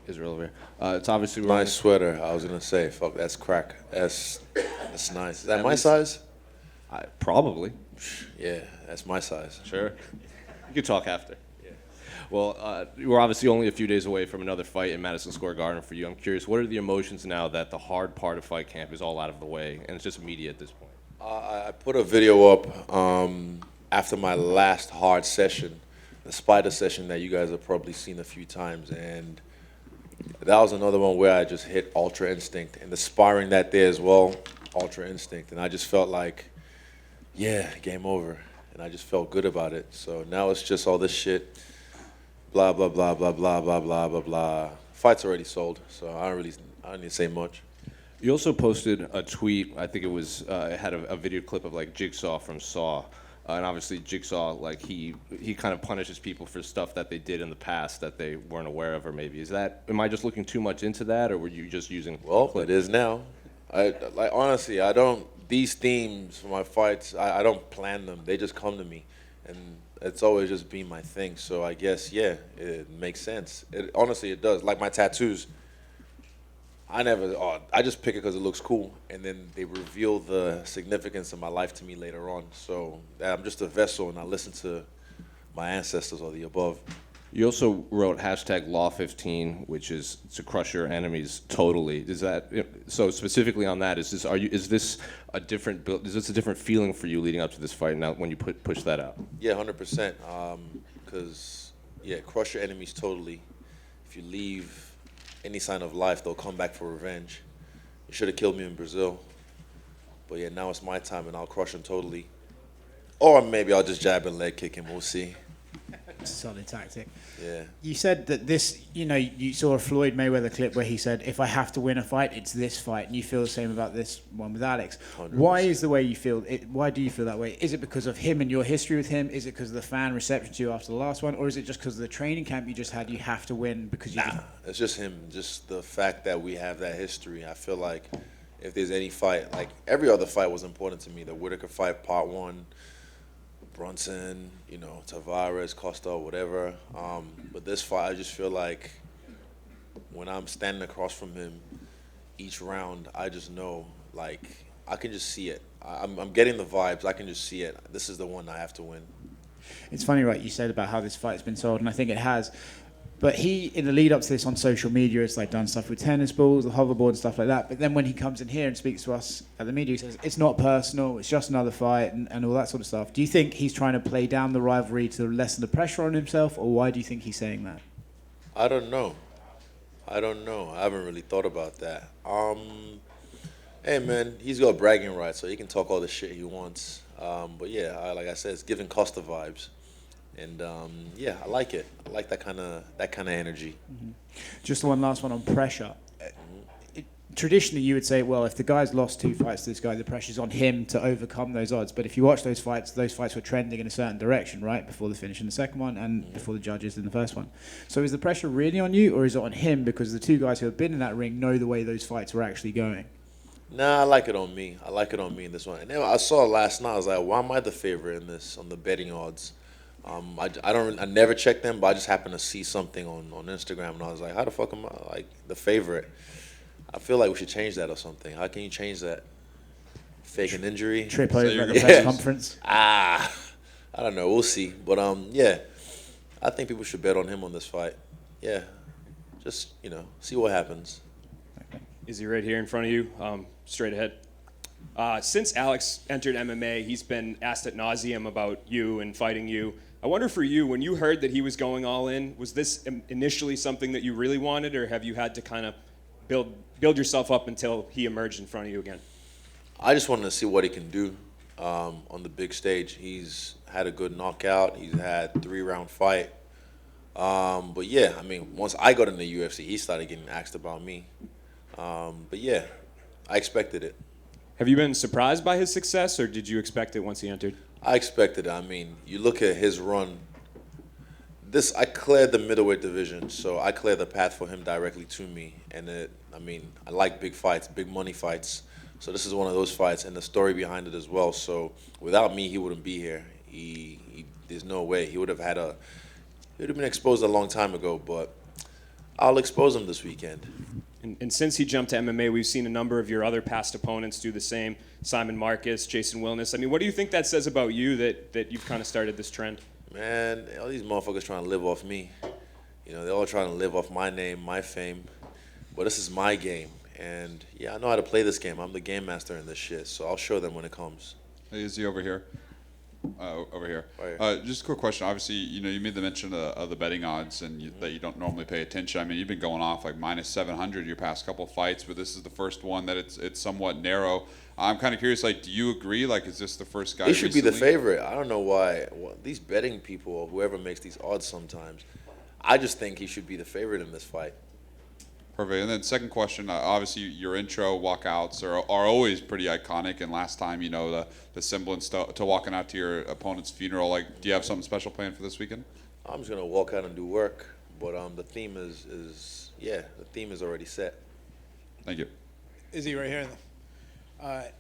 Israel over here. It's obviously Nice sweater. I was gonna say, fuck, that's crack. That's nice. Is that my size? Probably. Yeah, that's my size. Sure. You can talk after. Yeah. Well, we're obviously only a few days away from another fight in Madison Square Garden for you. I'm curious, what are the emotions now that the hard part of fight camp is all out of the way and it's just media at this point? I put a video up after my last hard session, the spider session that you guys have probably seen a few times, and that was another one where I just hit Ultra Instinct, and the sparring that day as well, Ultra Instinct, and I just felt like, yeah, game over, and I just felt good about it. So now it's just all this shit, blah blah blah blah blah blah blah blah blah. Fight's already sold, so I don't need to say much. You also posted a tweet. I think it had a video clip of like Jigsaw from Saw, and obviously Jigsaw, like he kind of punishes people for stuff that they did in the past that they weren't aware of, or maybe am I just looking too much into that, or were you just using? Well, it is now. Honestly, I don't. These themes for my fights, I don't plan them. They just come to me, and it's always just been my thing. So I guess it makes sense. Honestly, it does. Like my tattoos. I just pick it because it looks cool, and then they reveal the significance of my life to me later on. So I'm just a vessel, and I listen to my ancestors or the above. You also wrote #Law15, which is to crush your enemies totally. Is that so? Specifically on that, is this a different feeling for you leading up to this fight now when you push that out? Yeah, 100%. Because crush your enemies totally. If you leave any sign of life, they'll come back for revenge. You should have killed me in Brazil, but yeah, now it's my time, and I'll crush him totally. Or maybe I'll just jab and leg kick him. We'll see. Solid tactic. Yeah. You said that you saw a Floyd Mayweather clip where he said, if I have to win a fight, it's this fight. And you feel the same about this one with Alex. 100%. Why is the way you feel, why do you feel that way? Is it because of him and your history with him? Is it because of the fan reception to you after the last one? Or is it just because of the training camp you just had, you have to win because you... Nah, it's just him. Just the fact that we have that history. I feel like if there's any fight, like every other fight was important to me. The Whitaker fight, part 1, Brunson, Tavares, Costa, whatever. But this fight, I just feel like when I'm standing across from him each round, I just know, like, I can just see it. I'm getting the vibes. I can just see it. This is the one I have to win. It's funny, right? You said about how this fight's been sold, and I think it has. But he, in the lead up to this on social media, has like done stuff with tennis balls, the hoverboard, and stuff like that. But then when he comes in here and speaks to us at the media, he says it's not personal, it's just another fight, and all that sort of stuff. Do you think he's trying to play down the rivalry to lessen the pressure on himself, or why do you think he's saying that? I don't know. I haven't really thought about that. Hey man, he's got bragging rights, so he can talk all the shit he wants. But yeah, like I said, it's giving Costa vibes. And I like it. I like that kind of energy. Mm-hmm. Just one last one on pressure. Traditionally, you would say, well, if the guy's lost 2 fights to this guy, the pressure's on him to overcome those odds. But if you watch those fights were trending in a certain direction, right, before the finish in the second one and before the judges in the first one. So is the pressure really on you, or is it on him because the 2 guys who have been in that ring know the way those fights were actually going? Nah, I like it on me. In this one. And then I saw it last night. I was like, why am I the favorite in this on the betting odds? I never check them, but I just happened to see something on Instagram, and I was like, how the fuck am I like the favorite? I feel like we should change that or something. How can you change that? Fake an injury? Trip over at the press conference? I don't know. We'll see. But I think people should bet on him on this fight. Yeah, just see what happens. Is he right here in front of you? Straight ahead. Since Alex entered MMA, he's been asked ad nauseum about you and fighting you. I wonder for you, when you heard that he was going all in, was this initially something that you really wanted, or have you had to kind of build yourself up until he emerged in front of you again? I just wanted to see what he can do on the big stage. He's had a good knockout. He's had 3-round fight. But yeah, I mean, once I got in the UFC, he started getting asked about me. But yeah, I expected it. Have you been surprised by his success, or did you expect it once he entered? I expected it. I mean, you look at his run. I cleared the middleweight division, so I cleared the path for him directly to me. And I like big fights, big money fights. So this is one of those fights, and the story behind it as well. So without me, he wouldn't be here. There's no way he would have been exposed a long time ago. But I'll expose him this weekend. And since he jumped to MMA, we've seen a number of your other past opponents do the same. Simon Marcus, Jason Wilness. I mean, what do you think that says about you that you've kind of started this trend? Man, all these motherfuckers trying to live off me. You know, they're all trying to live off my name, my fame. But this is my game. And, yeah, I know how to play this game. I'm the game master in this shit. So I'll show them when it comes. Hey, is he over here? Over here. Right here. Just a quick question. Obviously, you know, you made the mention of the betting odds and that you don't normally pay attention. I mean, you've been going off like minus 700 your past couple fights, but this is the first one that it's somewhat narrow. I'm kind of curious, like, do you agree? Like, is this the first guy He should be the recently? favorite. I don't know why. These betting people or whoever makes these odds sometimes, I just think he should be the favorite in this fight. Perfect. And then second question, obviously your intro walkouts are always pretty iconic. And last time, you know, the semblance to walking out to your opponent's funeral, like, do you have something special planned for this weekend? I'm just going to walk out and do work. But the theme is the theme is already set. Thank you. Izzy, right here.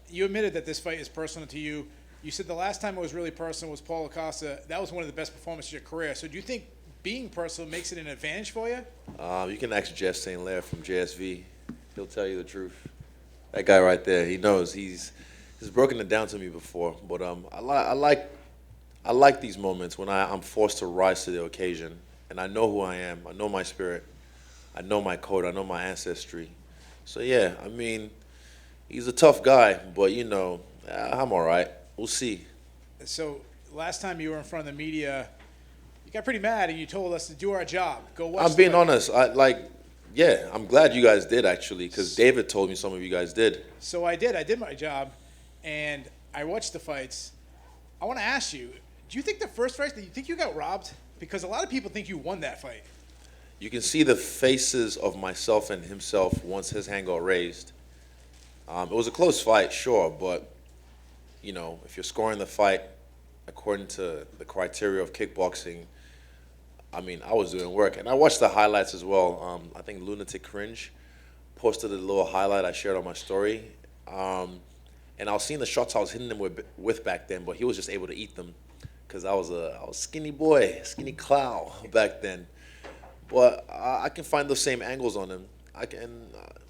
You admitted that this fight is personal to you. You said the last time it was really personal was Paul Acosta. That was one of the best performances of your career. So do you think being personal makes it an advantage for you? You can ask Jeff St. Lair from JSV. He'll tell you the truth. That guy right there, he knows. He's broken it down to me before. But I like these moments when I'm forced to rise to the occasion. And I know who I am. I know my spirit. I know my code. I know my ancestry. So, yeah, I mean, he's a tough guy. But, you know, I'm all right. We'll see. So last time you were in front of the media, you got pretty mad and you told us to do our job. Go watch. I'm being honest. I'm glad you guys did, actually, because David told me some of you guys did. So I did. I did my job, and I watched the fights. I want to ask you, do you think the first fight, do you think you got robbed? Because a lot of people think you won that fight. You can see the faces of myself and himself once his hand got raised. It was a close fight, sure, but, you know, if you're scoring the fight according to the criteria of kickboxing, I mean, I was doing work. And I watched the highlights as well. I think Lunatic Cringe posted a little highlight I shared on my story. And I was seeing the shots I was hitting him with back then, but he was just able to eat them because I was skinny boy, skinny clown back then. But I can find those same angles on him.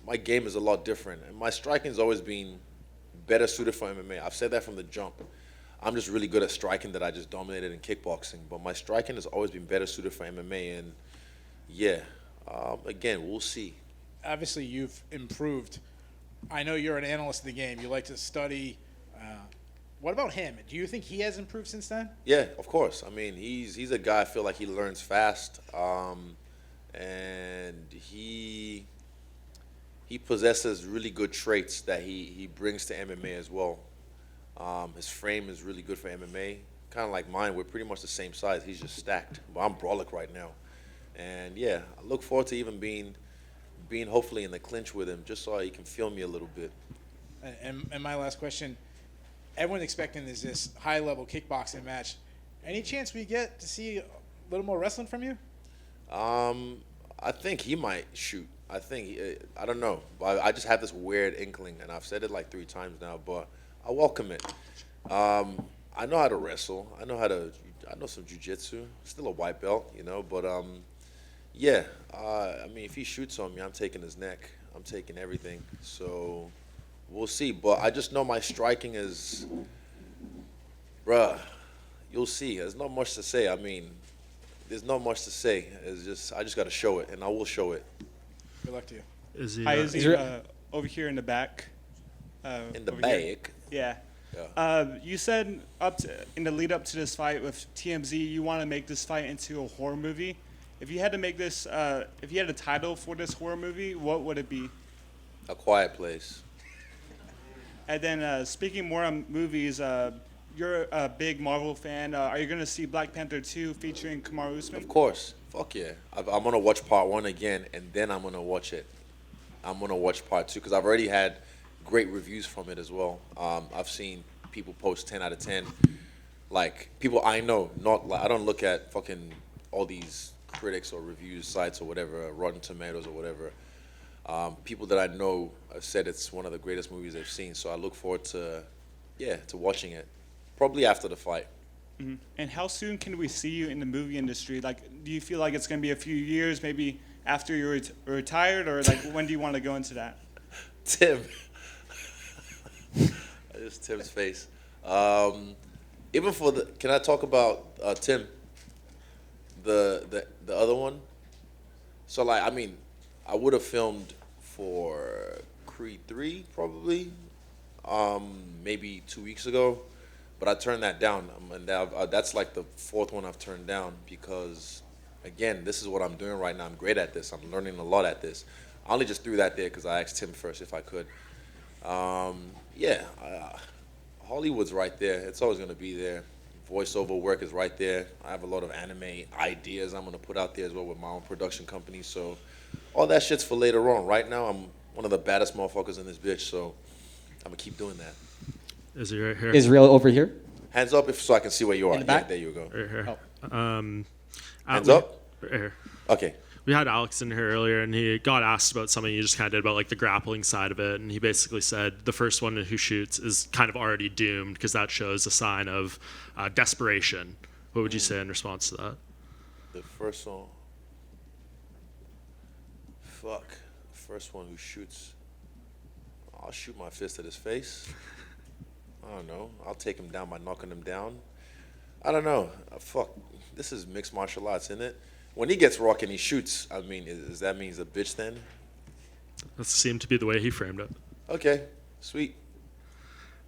My game is a lot different. And my striking has always been better suited for MMA. I've said that from the jump. I'm just really good at striking that I just dominated in kickboxing. But my striking has always been better suited for MMA. And, yeah, again, we'll see. Obviously, you've improved. I know you're an analyst of the game. You like to study. What about him? Do you think he has improved since then? Yeah, of course. I mean, he's a guy I feel like he learns fast. And he possesses really good traits that he brings to MMA as well. His frame is really good for MMA. Kind of like mine, we're pretty much the same size. He's just stacked. But I'm brolic right now. And, yeah, I look forward to even being hopefully in the clinch with him just so he can feel me a little bit. And my last question, everyone's expecting this high-level kickboxing match. Any chance we get to see a little more wrestling from you? I think he might shoot. I don't know. But I just have this weird inkling, and I've said it like 3 times now, but I welcome it. I know how to wrestle. I know some jiu-jitsu. Still a white belt, you know, but yeah. I mean, if he shoots on me, I'm taking his neck. I'm taking everything. So we'll see. But I just know my striking is, bruh, you'll see. There's not much to say. I mean, there's not much to say. I just got to show it, and I will show it. Good luck to you. Hi, Izzy. Over here in the back. In the over here. back. Yeah. Yeah. You said in the lead up to this fight with TMZ, you want to make this fight into a horror movie. If you had to make this, if you had a title for this horror movie, what would it be? A Quiet Place. And then speaking more on movies, you're a big Marvel fan. Are you going to see Black Panther 2 featuring Kamar Usman? Of course. Fuck yeah. I'm going to watch part 1 again, and then I'm going to watch it. I'm going to watch part 2 because I've already had great reviews from it as well. I've seen people post 10 out of 10. Like, people I know, I don't look at fucking all these critics or reviews sites or whatever, Rotten Tomatoes or whatever. People that I know have said it's one of the greatest movies they've seen, so I look forward to watching it. Probably after the fight. Mm-hmm. And how soon can we see you in the movie industry? Like, do you feel like it's going to be a few years, maybe after you're retired, or like when do you want to go into that? Tim. Just Tim's face. Even for the, can I talk about Tim? The other one. So like, I mean, I would have filmed for Creed 3 probably, maybe 2 weeks ago, but I turned that down. And that's like the fourth one I've turned down because, again, this is what I'm doing right now. I'm great at this. I'm learning a lot at this. I only just threw that there because I asked Tim first if I could. Hollywood's right there. It's always going to be there. Voiceover work is right there. I have a lot of anime ideas I'm going to put out there as well with my own production company. So all that shit's for later on. Right now, I'm one of the baddest motherfuckers in this bitch, so I'm going to keep doing that. Is he right here? Israel over here. Hands up so I can see where you are. In the back? Yeah, there you go. Right here. Hands up? Right here. Okay. We had Alex in here earlier, and he got asked about something you just kind of did about like the grappling side of it, and he basically said the first one who shoots is kind of already doomed because that shows a sign of desperation. What would you say in response to that? The first one. Fuck. First one who shoots. I'll shoot my fist at his face. I don't know. I'll take him down by knocking him down. I don't know. Fuck. This is mixed martial arts, isn't it? When he gets rock and he shoots, I mean, does that mean he's a bitch then? That seemed to be the way he framed it. Okay, sweet.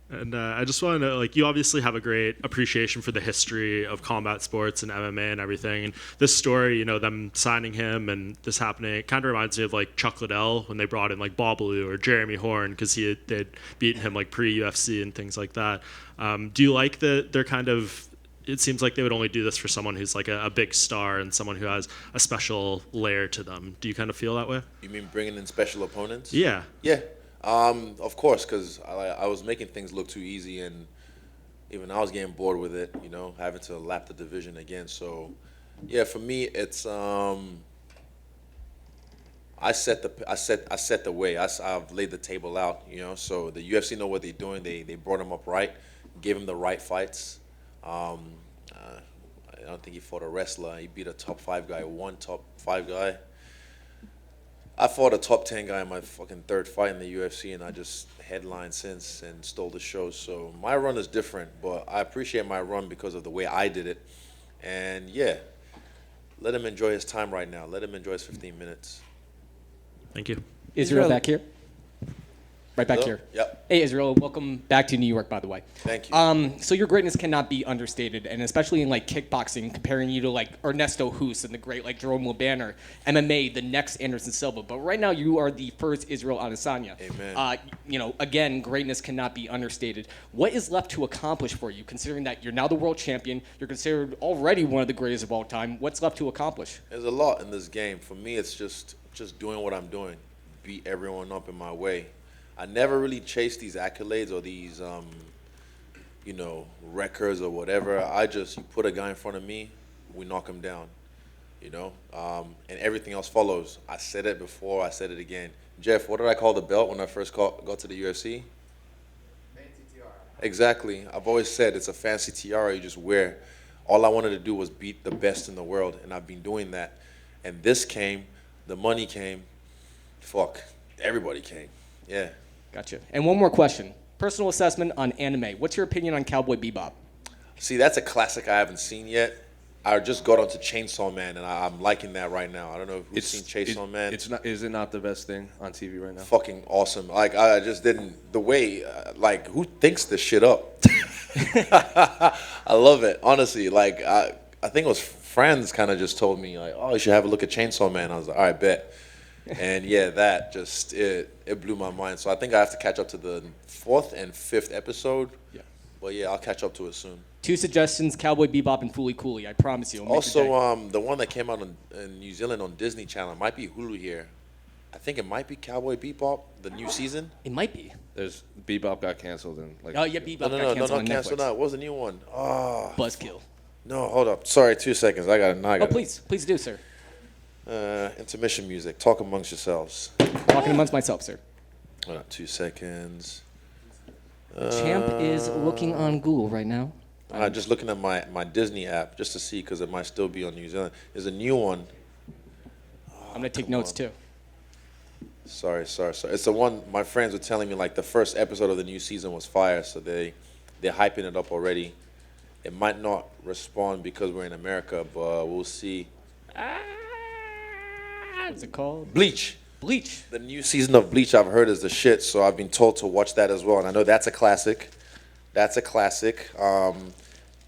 And I just want to know, like, you obviously have a great appreciation for the history of combat sports and MMA and everything. And this story, you know, them signing him and this happening, it kind of reminds me of, like, Chuck Liddell when they brought in, like, Babalu or Jeremy Horn because they'd beaten him, like, pre-UFC and things like that. Do you like that they're kind of... It seems like they would only do this for someone who's like a big star and someone who has a special layer to them. Do you kind of feel that way? You mean bringing in special opponents? Yeah. Yeah, of course, because I was making things look too easy, and even I was getting bored with it, you know, having to lap the division again. So, yeah, for me, it's I set the way. I've laid the table out, you know. So the UFC know what they're doing. They brought him up right, gave him the right fights. I don't think he fought a wrestler. He beat a top 5 guy, one top 5 guy. I fought a top 10 guy in my fucking third fight in the UFC, and I just headlined since and stole the show. So my run is different, but I appreciate my run because of the way I did it. And yeah, let him enjoy his time right now. Let him enjoy his 15 minutes. Thank you. Israel back here. Right back Hello? here. Yep. Hey, Israel. Welcome back to New York, by the way. Thank you. So your greatness cannot be understated, and especially in like kickboxing, comparing you to like Ernesto Hus and the great like Jerome Lubaner, MMA, the next Anderson Silva. But right now, you are the first Israel Adesanya. Amen. You know, again, greatness cannot be understated. What is left to accomplish for you, considering that you're now the world champion? You're considered already one of the greatest of all time. What's left to accomplish? There's a lot in this game. For me, it's just doing what I'm doing, beat everyone up in my way. I never really chase these accolades or these, you know, records or whatever. You put a guy in front of me, we knock him down, you know, and everything else follows. I said it before, I said it again. Jeff, what did I call the belt when I first got to the UFC? Fancy tiara. Exactly. I've always said it's a fancy tiara you just wear. All I wanted to do was beat the best in the world, and I've been doing that. And this came, the money came, fuck, everybody came. Yeah. Gotcha. And one more question. Personal assessment on anime. What's your opinion on Cowboy Bebop? See, that's a classic I haven't seen yet. I just got onto Chainsaw Man, and I'm liking that right now. I don't know who's seen Chainsaw Man. It's not. Is it not the best thing on TV right now? Fucking awesome. Like, I just didn't, the way, like, who thinks this shit up? I love it, honestly. Like, I think it was friends kind of just told me, like, oh, you should have a look at Chainsaw Man. I was like, all right, bet. And yeah, that just, it blew my mind. So I think I have to catch up to the 4th and 5th episode. Yeah. But yeah, I'll catch up to it soon. 2 suggestions, Cowboy Bebop and Fooly Cooley. I promise you. Also, the one that came out in New Zealand on Disney Channel, might be Hulu here. I think it might be Cowboy Bebop, the new season. It might be. There's Bebop got canceled and like. Oh, yeah, Bebop No, got not canceled on canceled. Netflix. No, what was the new one? Oh, Buzzkill. no, hold up. Sorry, 2 seconds. I got it. Oh, please do, sir. Intermission music. Talk amongst yourselves. Talking amongst myself, sir. Hold up, 2 seconds. Champ is looking on Google right now. Just looking at my Disney app just to see because it might still be on New Zealand. There's a new one. I'm gonna take come notes on. too. Sorry. It's the one my friends were telling me, like, the first episode of the new season was fire, so they're hyping it up already. It might not respond because we're in America, but we'll see. What's it called? Bleach. Bleach. The new season of Bleach I've heard is the shit, so I've been told to watch that as well. And I know that's a classic. But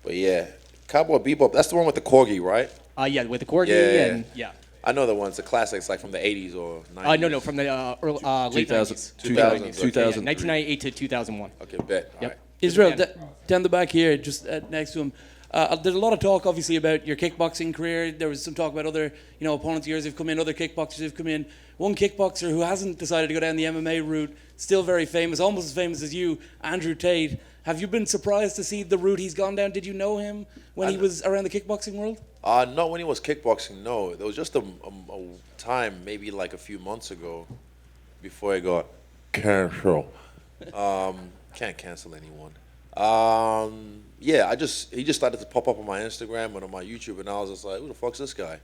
yeah, Cowboy Bebop, that's the one with the corgi, right? Yeah, with the corgi Yeah. and yeah. I know the ones, the classics, like from the 80s or 90s. No, from the late 2000 90s. 2000, Yeah, 2003. 1998 to 2001. Okay, bet. Yep. All right. Israel, Yeah. down the back here, just next to him. There's a lot of talk, obviously, about your kickboxing career. There was some talk about other, opponents of yours who've come in, other kickboxers who've come in. One kickboxer who hasn't decided to go down the MMA route, still very famous, almost as famous as you, Andrew Tate. Have you been surprised to see the route he's gone down? Did you know him when he was around the kickboxing world? Not when he was kickboxing, no. There was just a time, maybe like a few months ago, before I got canceled. Can't cancel anyone. Yeah, he just started to pop up on my Instagram and on my YouTube, and I was just like, who the fuck's this guy?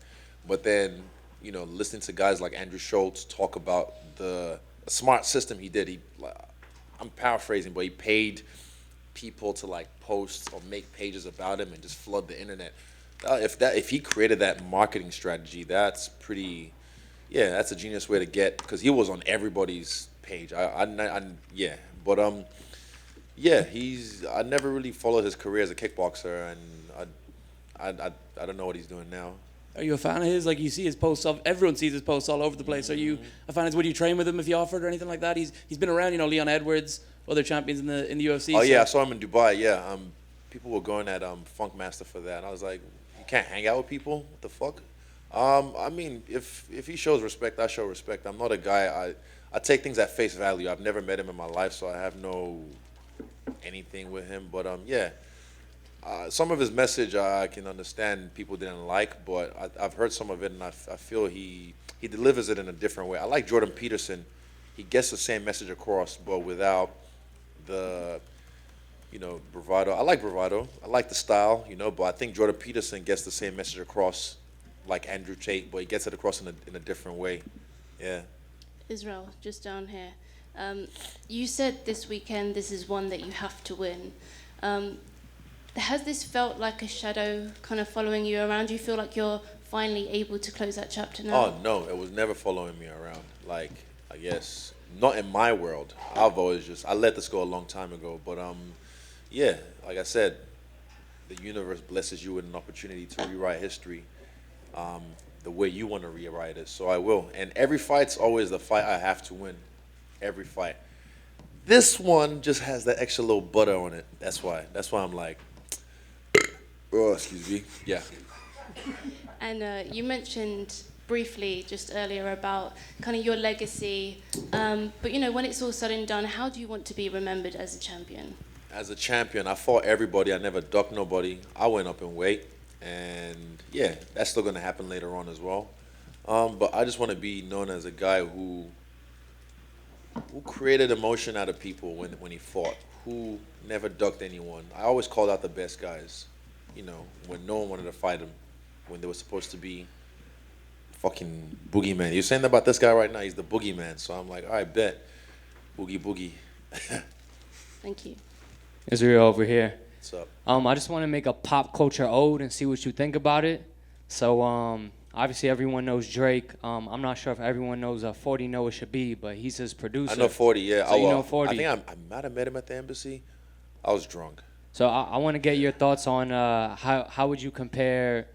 But then, listening to guys like Andrew Schultz talk about the smart system he did, I'm paraphrasing, but he paid people to like post or make pages about him and just flood the internet. If he created that marketing strategy, that's pretty, that's a genius way to get, because he was on everybody's page. I never really followed his career as a kickboxer, and I don't know what he's doing now. Are you a fan of his? Like, you see his posts, everyone sees his posts all over the place. Are you a fan of his? Would you train with him if you offered or anything like that? He's been around, Leon Edwards, other champions in the UFC. Oh yeah, I saw him in Dubai. Yeah, people were going at Funk Master for that. And I was like, you can't hang out with people. What the fuck? I mean, if he shows respect, I show respect. I'm not a guy. I take things at face value. I've never met him in my life, so I have no anything with him. But some of his message I can understand people didn't like, but I've heard some of it, and I feel he delivers it in a different way. I like Jordan Peterson. He gets the same message across, but without the bravado. I like bravado. I like the style, but I think Jordan Peterson gets the same message across like Andrew Tate, but he gets it across in a different way. Yeah. Israel, just down here. You said this weekend this is one that you have to win. Has this felt like a shadow kind of following you around? Do you feel like you're finally able to close that chapter now? Oh no, it was never following me around. Like, I guess not in my world. I've always I let this go a long time ago. But yeah, like I said, the universe blesses you with an opportunity to rewrite history the way you want to rewrite it. So I will. And every fight's always the fight I have to win. Every fight. This one just has that extra little butter on it. That's why I'm like, oh, excuse me. Yeah. And you mentioned briefly just earlier about kind of your legacy. But when it's all said and done, how do you want to be remembered as a champion? As a champion, I fought everybody. I never ducked nobody. I went up in weight. And yeah, that's still going to happen later on as well. But I just want to be known as a guy who created emotion out of people when he fought, who never ducked anyone. I always called out the best guys, when no one wanted to fight him, when they were supposed to be fucking boogeyman. You're saying about this guy right now, he's the boogeyman. So I'm like, all right, bet. Boogie. Thank you. Israel over here. What's up? I just want to make a pop culture ode and see what you think about it. So obviously everyone knows Drake. I'm not sure if everyone knows 40 Noah Shabib, but he's his producer. I know 40, yeah. So you know 40. I think I might have met him at the embassy. I was drunk. So I want to get your thoughts on how would you compare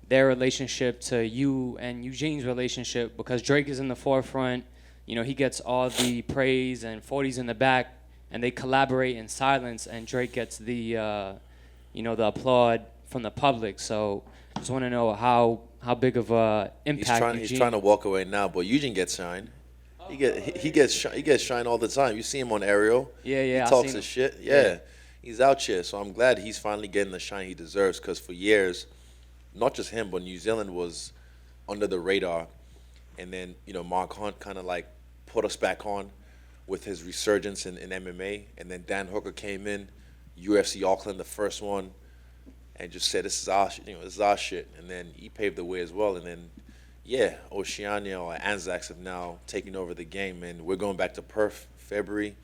their relationship to you and Eugene's relationship, because Drake is in the forefront. He gets all the praise and 40's in the back, and they collaborate in silence, and Drake gets the the applaud from the public. So I just want to know how big of a impact He's trying to walk away now, but Eugene gets shine. He gets shine all the time. You see him on Ariel. Yeah. He talks his shit. Yeah. He's out here. So I'm glad he's finally getting the shine he deserves, because for years, not just him, but New Zealand was under the radar. And then, Mark Hunt kind of like put us back on with his resurgence in MMA. And then Dan Hooker came in, UFC Auckland, the first one, and just said, this is our shit, this is our shit. And then he paved the way as well. And then, Yeah, Oceania or Anzacs have now taken over the game, and we're going back to Perth, February.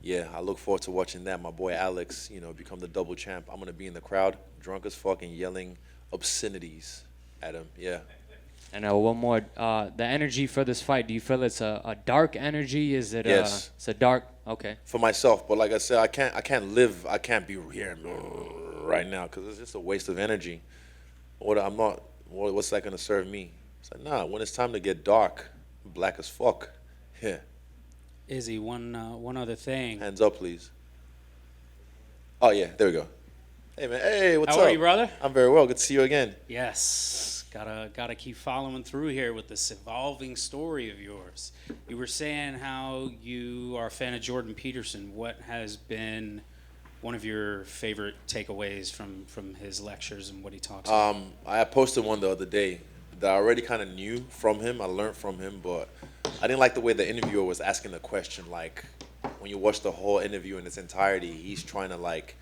Yeah, I look forward to watching that. My boy Alex, become the double champ. I'm gonna be in the crowd, drunk as fuck, and yelling obscenities at him. Yeah. And one more, the energy for this fight. Do you feel it's a dark energy? Is it? Yes. It's a dark. Okay. For myself, but like I said, I can't be here right now because it's just a waste of energy. What's that gonna serve me? It's like, nah, when it's time to get dark, black as fuck. Yeah. Izzy, one other thing. Hands up, please. Oh yeah, there we go. Hey man, hey, what's up? How are you, brother? I'm very well. Good to see you again. Yes, gotta keep following through here with this evolving story of yours. You were saying how you are a fan of Jordan Peterson. What has been one of your favorite takeaways from his lectures and what he talks about? I posted one the other day that I already kind of knew from him. I learned from him, but I didn't like the way the interviewer was asking the question. Like, when you watch the whole interview in its entirety, he's trying to like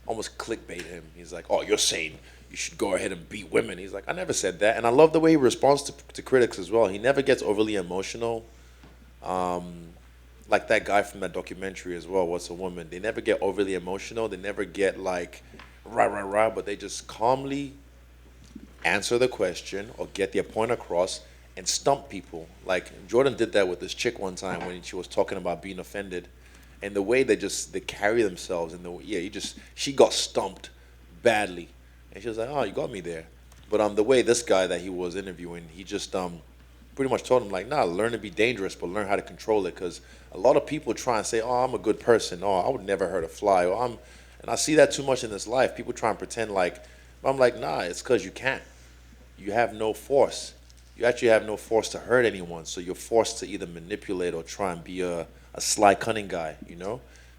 almost clickbait him. He's like, "Oh, you're saying you should go ahead and beat women." He's like, "I never said that." And I love the way he responds to critics as well. He never gets overly emotional. Like that guy from that documentary as well, What's a Woman? They never get overly emotional. They never get like rah, but they just calmly answer the question or get their point across and stump people. Like Jordan did that with this chick one time when she was talking about being offended, and the way they carry themselves, and she got stumped badly, and she was like, "Oh, you got me there." But the way this guy that he was interviewing, he just pretty much told him like, "Nah, learn to be dangerous, but learn how to control it." Because a lot of people try and say, "Oh, I'm a good person. Oh, I would never hurt a fly." And I see that too much in this life. People try and pretend like, but I'm like, nah, it's because you can't. You have no force. You actually have no force to hurt anyone. So you're forced to either manipulate or try and be a sly, cunning guy,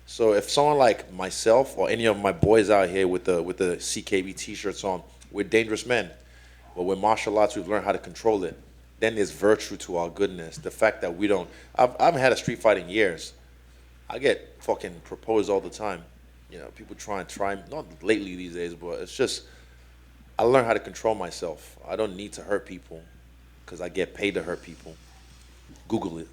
So if someone like myself or any of my boys out here with the CKB t-shirts on, we're dangerous men. But with martial arts, we've learned how to control it. Then there's virtue to our goodness. The fact that I haven't had a street fight in years. I get fucking proposed all the time. People try, not lately these days, but it's just, I learned how to control myself. I don't need to hurt people because I get paid to hurt people. Google it.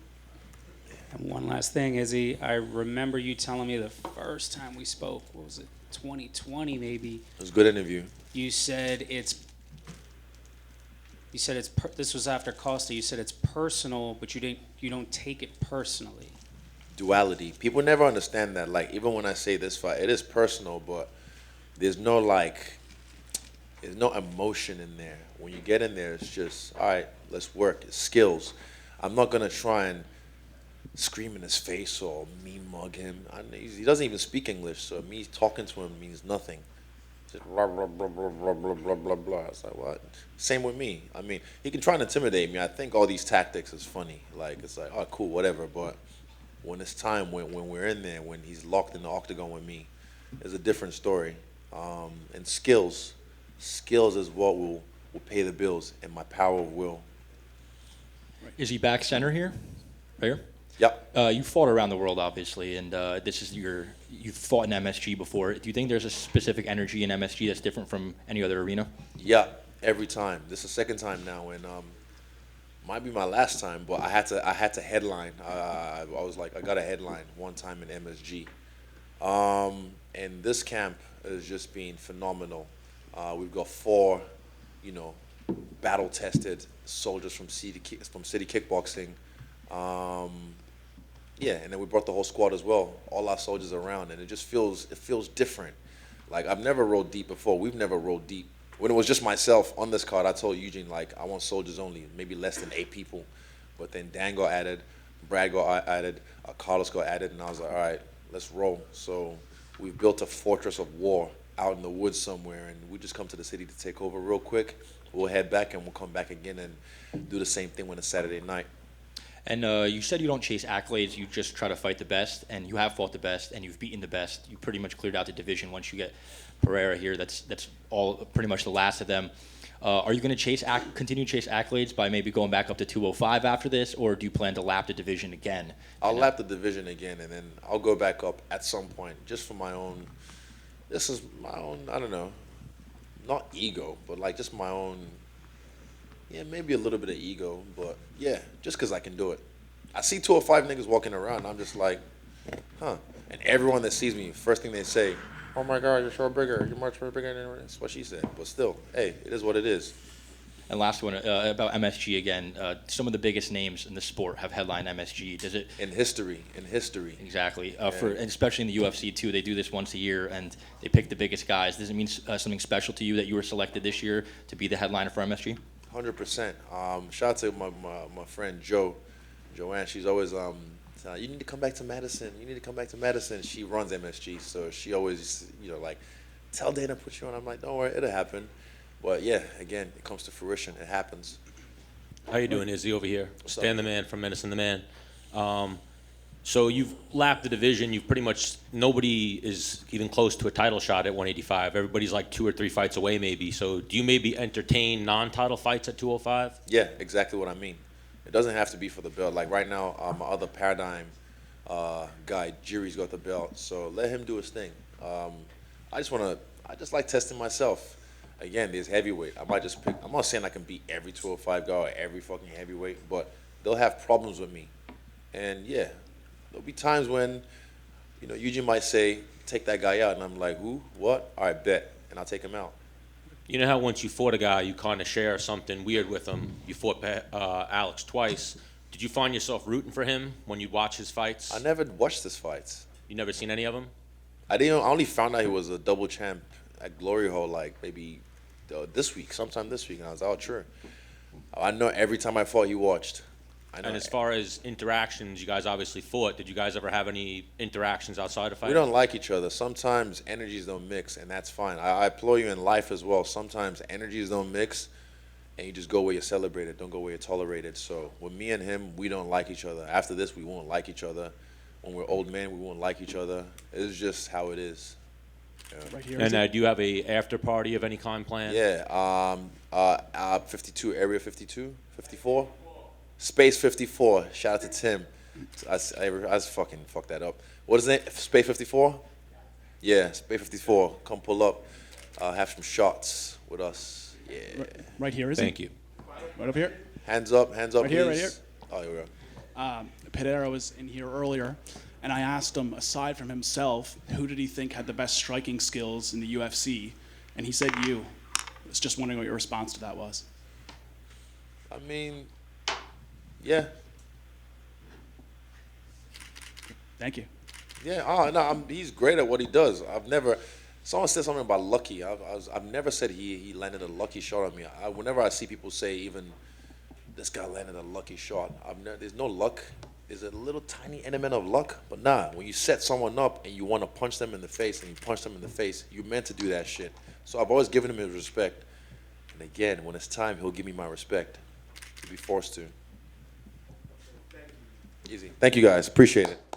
And one last thing, Izzy, I remember you telling me the first time we spoke, what was it, 2020 maybe? It was a good interview. You said this was after Costa. You said it's personal, but you don't take it personally. Duality. People never understand that. Like, even when I say this fight, it is personal, but there's no emotion in there. When you get in there, it's just, all right, let's work. It's skills. I'm not gonna try and scream in his face or mean mug him. He doesn't even speak English, so me talking to him means nothing. Just blah blah blah blah blah blah blah blah blah. It's like, what? Same with me. I mean, he can try and intimidate me. I think all these tactics is funny. Like, it's like, oh, cool, whatever. But when it's time, when we're in there, when he's locked in the octagon with me, it's a different story. And skills is what will pay the bills, and my power of will. Is he back center here? Right here? Yep. You fought around the world, obviously, and you've fought in MSG before. Do you think there's a specific energy in MSG that's different from any other arena? Yeah, every time. This is the second time now, and might be my last time, but I had to headline. I was like, I got a headline one time in MSG, and this camp has just been phenomenal. We've got 4, battle-tested soldiers from City Kickboxing. Yeah, and then we brought the whole squad as well, all our soldiers around, and it feels different. Like, I've never rolled deep before. We've never rolled deep. When it was just myself on this card, I told Eugene, like, I want soldiers only, maybe less than 8 people. But then Dan got added, Brad got added, Carlos got added, and I was like, all right, let's roll. So we've built a fortress of war out in the woods somewhere, and we just come to the city to take over real quick. We'll head back, and we'll come back again and do the same thing when it's Saturday night. And you said you don't chase accolades, you just try to fight the best, and you have fought the best, and you've beaten the best. You pretty much cleared out the division once you get Pereira here. That's all pretty much the last of them. Are you going to continue to chase accolades by maybe going back up to 205 after this, or do you plan to lap the division again? I'll lap the division again, and then I'll go back up at some point, just for my own. This is my own. I don't know, not ego, but like just my own. Yeah, maybe a little bit of ego, but yeah, just because I can do it. I see 205 niggas walking around, I'm just like, huh. And everyone that sees me, first thing they say, oh my God, you're so bigger. You're much bigger than that's what she said. But still, hey, it is what it is. And last one about MSG again. Some of the biggest names in the sport have headlined MSG. Does it in history? Exactly. And especially in the UFC too, they do this once a year and they pick the biggest guys. Does it mean something special to you that you were selected this year to be the headliner for MSG? 100%. Shout out to my friend Joanne. She's always you need to come back to Madison. You need to come back to Madison. She runs MSG, so she always like tell Dana put you on. I'm like, don't worry, it'll happen. But yeah, again, it comes to fruition. It happens. How you doing, Izzy, over here? Stan the Man from Madison the Man. So you've lapped the division. You've pretty much, nobody is even close to a title shot at 185. Everybody's like 2 or 3 fights away maybe. So do you maybe entertain non-title fights at 205? Yeah, exactly what I mean. It doesn't have to be for the belt. Like right now, my other Paradigm guy, Jiri's got the belt. So let him do his thing. I just like testing myself. Again, there's heavyweight. I might just pick. I'm not saying I can beat every 205 guy or every fucking heavyweight, but they'll have problems with me. And yeah, there'll be times when, Eugene might say, take that guy out. And I'm like, who? What? All right, bet. And I'll take him out. You know how once you fought a guy, you kind of share something weird with him. You fought Alex twice. Did you find yourself rooting for him when you watch his fights? I never watched his fights. You never seen any of them? I only found out he was a double champ at Glory Hole like maybe sometime this week, and I was out sure. I know every time I fought, he watched. And as far as interactions, you guys obviously fought. Did you guys ever have any interactions outside of fighting? We don't like each other. Sometimes energies don't mix, and that's fine. I applaud you in life as well. Sometimes energies don't mix, and you just go where you're celebrated, don't go where you're tolerated. So with me and him, we don't like each other. After this, we won't like each other. When we're old men, we won't like each other. It's just how it is. Yeah. Right here. And do you have a after party of any kind planned? Yeah. 52, Area 52, 54. Space 54. Shout out to Tim. I fucking fucked that up. What is it? Space 54? Yeah, Space 54. Come pull up. Have some shots with us. Yeah. Right here, is Thank you. Right over here. Hands up, right please. Here, right here. Oh, here we go. Pereira was in here earlier, and I asked him, aside from himself, who did he think had the best striking skills in the UFC? And he said you. I was just wondering what your response to that was. I mean, yeah. Thank you. Yeah, no, he's great at what he does. Someone said something about lucky. I've never said he landed a lucky shot on me. Whenever I see people say even, this guy landed a lucky shot, there's no luck. There's a little tiny element of luck, but nah, when you set someone up and you want to punch them in the face and you punch them in the face, you're meant to do that shit. So I've always given him his respect. And again, when it's time, he'll give me my respect. He'll be forced to. Easy. Thank you guys. Appreciate it.